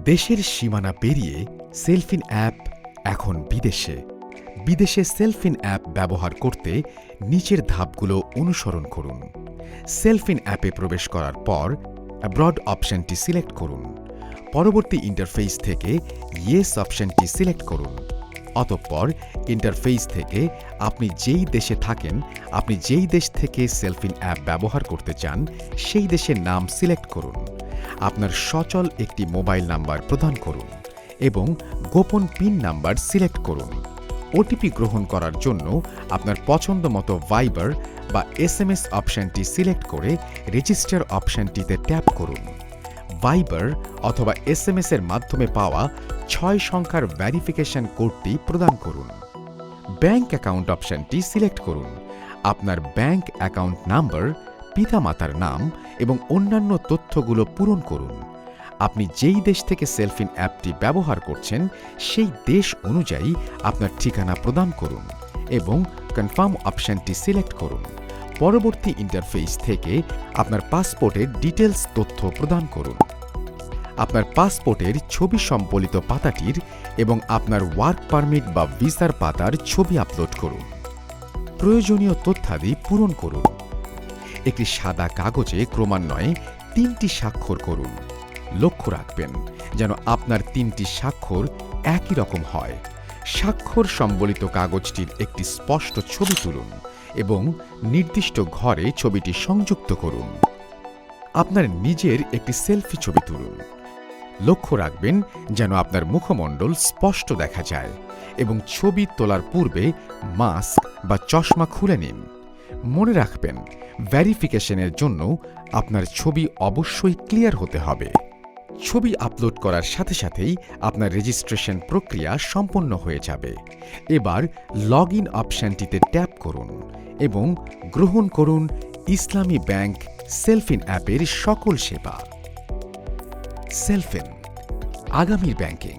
দেশের সীমানা পেরিয়ে সেলফিন অ্যাপ এখন বিদেশে। বিদেশে সেলফিন অ্যাপ ব্যবহার করতে নিচের ধাপগুলো অনুসরণ করুন। সেলফিন অ্যাপে প্রবেশ করার পর অ্যাব্রড অপশনটি সিলেক্ট করুন। পরবর্তী ইন্টারফেস থেকে ইয়েস অপশনটি সিলেক্ট করুন। অতঃপর ইন্টারফেস থেকে আপনি যেই দেশে থাকেন, আপনি যেই দেশ থেকে সেলফিন অ্যাপ ব্যবহার করতে চান সেই দেশের নাম সিলেক্ট করুন। আপনার সচল একটি মোবাইল নাম্বার প্রদান করুন এবং গোপন পিন নাম্বার সিলেক্ট করুন। ওটিপি গ্রহণ করার জন্য আপনার পছন্দমতো ভাইবার বা এসএমএস অপশনটি সিলেক্ট করে রেজিস্টার অপশনটিতে ট্যাপ করুন। ভাইবার অথবা এসএমএস এর মাধ্যমে পাওয়া 6 সংখ্যার ভেরিফিকেশন কোডটি প্রদান করুন। ব্যাংক অ্যাকাউন্ট অপশনটি সিলেক্ট করুন। আপনার ব্যাংক অ্যাকাউন্ট নাম্বার, পিতামাতার নাম এবং অন্যান্য তথ্যগুলো পূরণ করুন। আপনি যেই দেশ থেকে সেলফিন অ্যাপটি ব্যবহার করছেন সেই দেশ অনুযায়ী আপনার ঠিকানা প্রদান করুন এবং কনফার্ম অপশনটি সিলেক্ট করুন। পরবর্তী ইন্টারফেস থেকে আপনার পাসপোর্টের ডিটেলস তথ্য প্রদান করুন। আপনার পাসপোর্টের ছবি সম্বলিত পাতাটির এবং আপনার ওয়ার্ক পারমিট বা ভিসার পাতার ছবি আপলোড করুন। প্রয়োজনীয় তথ্যাদি পূরণ করুন। একটি সাদা কাগজে ক্রমান্বয়ে 3টি স্বাক্ষর করুন। লক্ষ্য রাখবেন যেন আপনার 3টি স্বাক্ষর একই রকম হয়। স্বাক্ষর সম্বলিত কাগজটির একটি স্পষ্ট ছবি তুলুন এবং নির্দিষ্ট ঘরে ছবিটি সংযুক্ত করুন। আপনার নিজের একটি সেলফি ছবি তুলুন। লক্ষ্য রাখবেন যেন আপনার মুখমণ্ডল স্পষ্ট দেখা যায় এবং ছবি তোলার পূর্বে মাস্ক বা চশমা খুলে নিন। মনে রাখবেন, ভেরিফিকেশনের জন্য আপনার ছবি অবশ্যই ক্লিয়ার হতে হবে। ছবি আপলোড করার সাথে সাথেই আপনার রেজিস্ট্রেশন প্রক্রিয়া সম্পন্ন হয়ে যাবে। এবার লগ ইন অপশনটিতে ট্যাপ করুন এবং গ্রহণ করুন ইসলামী ব্যাংক সেলফিন অ্যাপের সকল সেবা। সেলফিন, আগামীর ব্যাংকিং।